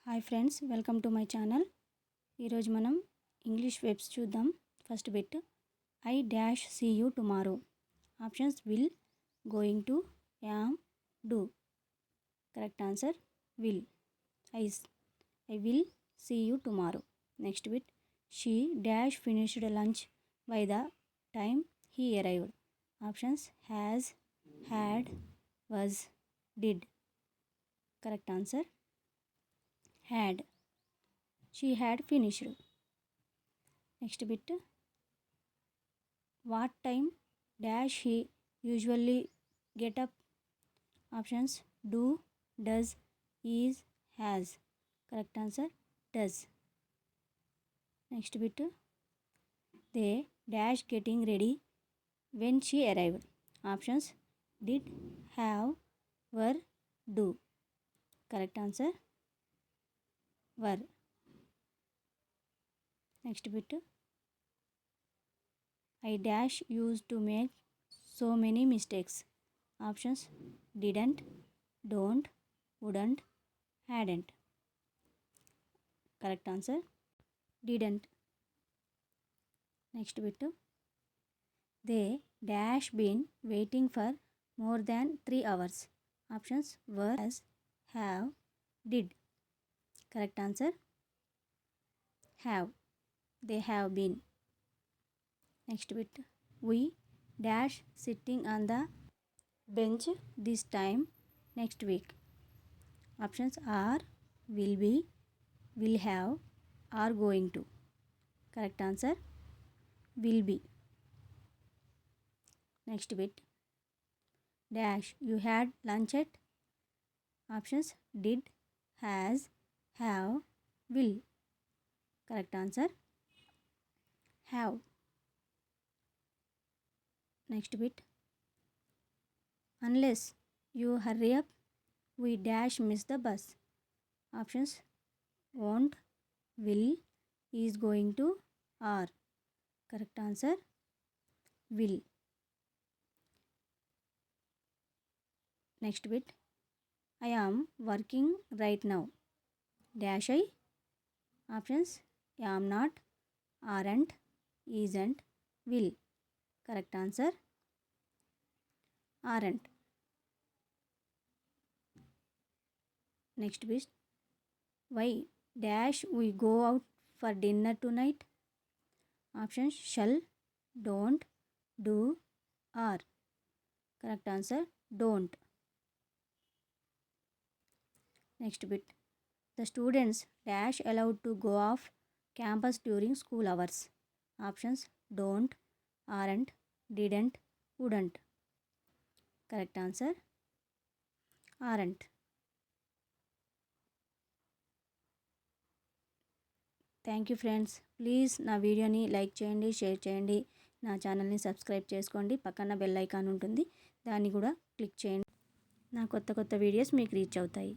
Hi friends, welcome to my channel. ఈరోజు మనం English verbs చూద్దాం. First bit, I dash see you tomorrow. Options will, going to, am, do. Correct answer will. I will see you tomorrow. Next bit, she dash finished lunch by the time he arrived. Options has, had, was, did. Correct answer had. She had finished. Next bit, what time dash he usually get up. Options do, does, is, has. Correct answer does. Next bit, they dash getting ready when she arrived. Options did, have, were, do. Correct answer were. Next bit, I dash used to make so many mistakes. Options didn't, don't, wouldn't, hadn't. Correct answer didn't. Next bit, they dash been waiting for more than 3 hours. Options were, has, have, did. Correct answer have. They have been. Next bit, we dash sitting on the bench this time next week. Options are will be, will have, are going to. Correct answer will be. Next bit, dash you had lunch at. Options did, has, have, will. Correct answer have. Next bit, unless you hurry up we dash miss the bus. Options won't, will, is going to, are. Correct answer will. Next bit, I am working right now dash I. Options am not, aren't, isn't, will. Correct answer aren't. Next bit, why dash we go out for dinner tonight. Options shall, don't, do, are. Correct answer don't. Next bit, the students dash allowed to go off campus during school hours. Options don't, aren't, didn't, wouldn't. Correct answer aren't. Thank you friends. Please నా వీడియోని like చేయండి, share చేయండి, నా ఛానల్ని subscribe చేసుకోండి. పక్కన bell icon ఉంటుంది, దాన్ని కూడా క్లిక్ చేయండి. నా కొత్త వీడియోస్ మీకు రీచ్ అవుతాయి.